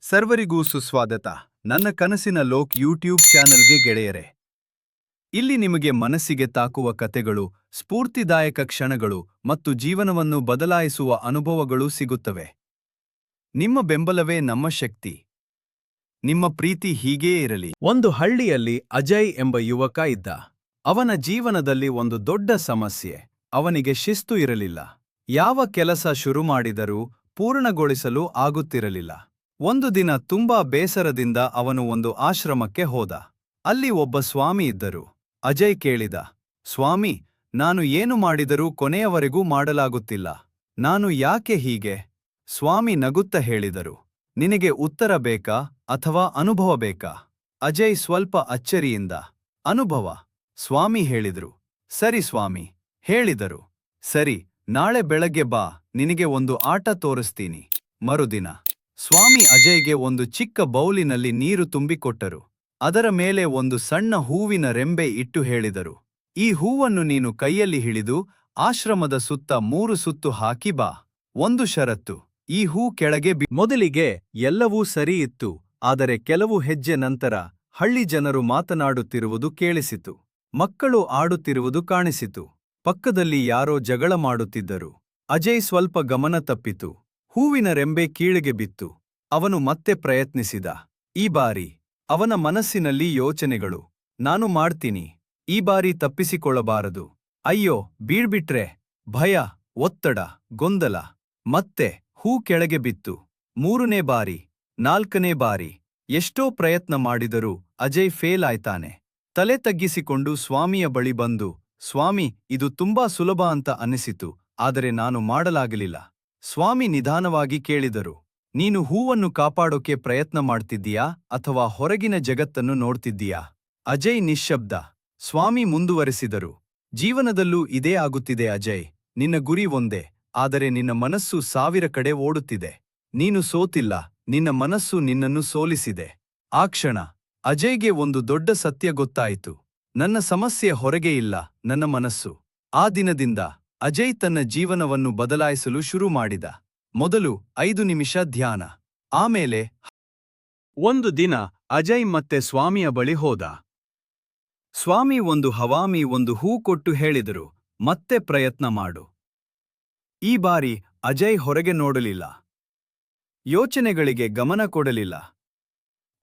ಸರ್ವರಿಗೂ ಸುಸ್ವಾಗತ. ನನ್ನ ಕನಸಿನ ಲೋಕ್ ಯೂಟ್ಯೂಬ್ ಚಾನೆಲ್ಗೆ ಗೆಳೆಯರೆ. ಇಲ್ಲಿ ನಿಮಗೆ ಮನಸ್ಸಿಗೆ ತಾಕುವ ಕತೆಗಳು, ಸ್ಫೂರ್ತಿದಾಯಕ ಕ್ಷಣಗಳು ಮತ್ತು ಜೀವನವನ್ನು ಬದಲಾಯಿಸುವ ಅನುಭವಗಳು ಸಿಗುತ್ತವೆ. ನಿಮ್ಮ ಬೆಂಬಲವೇ ನಮ್ಮ ಶಕ್ತಿ. ನಿಮ್ಮ ಪ್ರೀತಿ ಹೀಗೇ ಇರಲಿ. ಒಂದು ಹಳ್ಳಿಯಲ್ಲಿ ಅಜಯ್ ಎಂಬ ಯುವಕ ಇದ್ದ. ಅವನ ಜೀವನದಲ್ಲಿ ಒಂದು ದೊಡ್ಡ ಸಮಸ್ಯೆ. ಅವನಿಗೆ ಶಿಸ್ತು ಇರಲಿಲ್ಲ. ಯಾವ ಕೆಲಸ ಶುರು ಮಾಡಿದರೂ ಪೂರ್ಣಗೊಳಿಸಲು ಆಗುತ್ತಿರಲಿಲ್ಲ. ಒಂದು ದಿನ ತುಂಬಾ ಬೇಸರದಿಂದ ಅವನು ಒಂದು ಆಶ್ರಮಕ್ಕೆ ಹೋದ. ಅಲ್ಲಿ ಒಬ್ಬ ಸ್ವಾಮಿ ಇದ್ದರು. ಅಜಯ್ ಕೇಳಿದ, ಸ್ವಾಮಿ, ನಾನು ಏನು ಮಾಡಿದರೂ ಕೊನೆಯವರೆಗೂ ಮಾಡಲಾಗುತ್ತಿಲ್ಲ. ನಾನು ಯಾಕೆ ಹೀಗೆ? ಸ್ವಾಮಿ ನಗುತ್ತ ಹೇಳಿದರು, ನಿನಗೆ ಉತ್ತರ ಬೇಕಾ ಅಥವಾ ಅನುಭವ ಬೇಕಾ? ಅಜಯ್ ಸ್ವಲ್ಪ ಅಚ್ಚರಿಯಿಂದ, ಅನುಭವ. ಸ್ವಾಮಿ ಹೇಳಿದರು. ಸರಿ ಸ್ವಾಮಿ, ಹೇಳಿದರು. ಸರಿ, ನಾಳೆ ಬೆಳಗ್ಗೆ ಬಾ, ನಿನಗೆ ಒಂದು ಆಟ ತೋರಿಸ್ತೀನಿ. ಮರುದಿನ ಸ್ವಾಮಿ ಅಜಯ್ಗೆ ಒಂದು ಚಿಕ್ಕ ಬೌಲಿನಲ್ಲಿ ನೀರು ತುಂಬಿಕೊಟ್ಟರು. ಅದರ ಮೇಲೆ ಒಂದು ಸಣ್ಣ ಹೂವಿನ ರೆಂಬೆ ಇಟ್ಟು ಹೇಳಿದರು, ಈ ಹೂವನ್ನು ನೀನು ಕೈಯಲ್ಲಿ ಹಿಡಿದು ಆಶ್ರಮದ ಸುತ್ತ 3 ಸುತ್ತು ಹಾಕಿ ಬಾ. ಒಂದು ಷರತ್ತು, ಈ ಹೂ ಕೆಳಗೆ ಮೊದಲಿಗೆ ಎಲ್ಲವೂ ಸರಿ ಇತ್ತು. ಆದರೆ ಕೆಲವು ಹೆಜ್ಜೆ ನಂತರ ಹಳ್ಳಿ ಜನರು ಮಾತನಾಡುತ್ತಿರುವುದು ಕೇಳಿಸಿತು. ಮಕ್ಕಳು ಆಡುತ್ತಿರುವುದು ಕಾಣಿಸಿತು. ಪಕ್ಕದಲ್ಲಿ ಯಾರೋ ಜಗಳ ಮಾಡುತ್ತಿದ್ದರು. ಅಜಯ್ ಸ್ವಲ್ಪ ಗಮನ ತಪ್ಪಿತು. ಹೂವಿನ ರೆಂಬೆ ಕೀಳಿಗೆ ಬಿತ್ತು. ಅವನು ಮತ್ತೆ ಪ್ರಯತ್ನಿಸಿದ. ಈ ಬಾರಿ ಅವನ ಮನಸ್ಸಿನಲ್ಲಿ ಯೋಚನೆಗಳು. ನಾನು ಮಾಡ್ತೀನಿ. ಈ ಬಾರಿ ತಪ್ಪಿಸಿಕೊಳ್ಳಬಾರದು. ಅಯ್ಯೋ, ಬೀಳ್ಬಿಟ್ರೆ? ಭಯ, ಒತ್ತಡ, ಗೊಂದಲ. ಮತ್ತೆ ಹೂ ಕೆಳಗೆ ಬಿತ್ತು. 3ನೇ ಬಾರಿ, 4ನೇ ಬಾರಿ. ಎಷ್ಟೋ ಪ್ರಯತ್ನ ಮಾಡಿದರೂ ಅಜಯ್ ಫೇಲ್ ಆಯ್ತಾನೆ. ತಲೆ ತಗ್ಗಿಸಿಕೊಂಡು ಸ್ವಾಮಿಯ ಬಳಿ ಬಂದು, ಸ್ವಾಮಿ, ಇದು ತುಂಬಾ ಸುಲಭ ಅಂತ ಅನ್ನಿಸಿತು, ಆದರೆ ನಾನು ಮಾಡಲಾಗಲಿಲ್ಲ. ಸ್ವಾಮಿ ನಿಧಾನವಾಗಿ ಕೇಳಿದರು, ನೀನು ಹೂವನ್ನು ಕಾಪಾಡೋಕೆ ಪ್ರಯತ್ನ ಮಾಡ್ತಿದ್ದೀಯಾ ಅಥವಾ ಹೊರಗಿನ ಜಗತ್ತನ್ನು ನೋಡ್ತಿದ್ದೀಯಾ? ಅಜಯ್ ನಿಶ್ಶಬ್ದ. ಸ್ವಾಮಿ ಮುಂದುವರೆಸಿದರು, ಜೀವನದಲ್ಲೂ ಇದೇ ಆಗುತ್ತಿದೆ ಅಜಯ್. ನಿನ್ನ ಗುರಿ ಒಂದೇ, ಆದರೆ ನಿನ್ನ ಮನಸ್ಸು 1000 ಕಡೆ ಓಡುತ್ತಿದೆ. ನೀನು ಸೋತಿಲ್ಲ, ನಿನ್ನ ಮನಸ್ಸು ನಿನ್ನನ್ನು ಸೋಲಿಸಿದೆ. ಆ ಕ್ಷಣ ಅಜಯ್ಗೆ ಒಂದು ದೊಡ್ಡ ಸತ್ಯ ಗೊತ್ತಾಯಿತು. ನನ್ನ ಸಮಸ್ಯೆ ಹೊರಗೆ ಇಲ್ಲ, ನನ್ನ ಮನಸ್ಸು. ಆ ದಿನದಿಂದ ಅಜಯ್ ತನ್ನ ಜೀವನವನ್ನು ಬದಲಾಯಿಸಲು ಶುರು ಮಾಡಿದ. ಮೊದಲು 5 ನಿಮಿಷ ಧ್ಯಾನ. ಆಮೇಲೆ ಒಂದು ದಿನ ಅಜಯ್ ಮತ್ತೆ ಸ್ವಾಮಿಯ ಬಳಿ ಹೋದ. ಸ್ವಾಮಿ ಒಂದು ಹವಾಮಿ ಒಂದು ಹೂ ಕೊಟ್ಟು ಹೇಳಿದರು, ಮತ್ತೆ ಪ್ರಯತ್ನ ಮಾಡು. ಈ ಬಾರಿ ಅಜಯ್ ಹೊರಗೆ ನೋಡಲಿಲ್ಲ. ಯೋಚನೆಗಳಿಗೆ ಗಮನ ಕೊಡಲಿಲ್ಲ.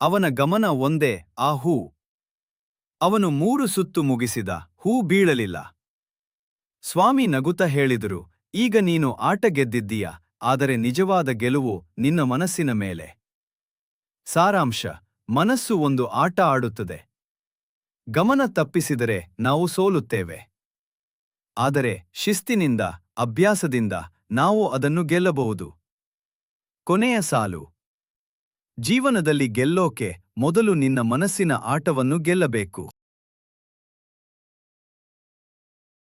ಅವನ ಗಮನ ಒಂದೇ, ಆ ಹೂ. ಅವನು 3 ಸುತ್ತು ಮುಗಿಸಿದ, ಹೂ ಬೀಳಲಿಲ್ಲ. ಸ್ವಾಮಿ ನಗುತ್ತ ಹೇಳಿದರು, ಈಗ ನೀನು ಆಟ ಗೆದ್ದಿದ್ದೀಯ, ಆದರೆ ನಿಜವಾದ ಗೆಲುವು ನಿನ್ನ ಮನಸ್ಸಿನ ಮೇಲೆ. ಸಾರಾಂಶ: ಮನಸ್ಸು ಒಂದು ಆಟ ಆಡುತ್ತದೆ. ಗಮನ ತಪ್ಪಿಸಿದರೆ ನಾವು ಸೋಲುತ್ತೇವೆ. ಆದರೆ ಶಿಸ್ತಿನಿಂದ, ಅಭ್ಯಾಸದಿಂದ ನಾವು ಅದನ್ನು ಗೆಲ್ಲಬಹುದು. ಕೊನೆಯ ಸಾಲು: ಜೀವನದಲ್ಲಿ ಗೆಲ್ಲೋಕೆ ಮೊದಲು ನಿನ್ನ ಮನಸ್ಸಿನ ಆಟವನ್ನು ಗೆಲ್ಲಬೇಕು.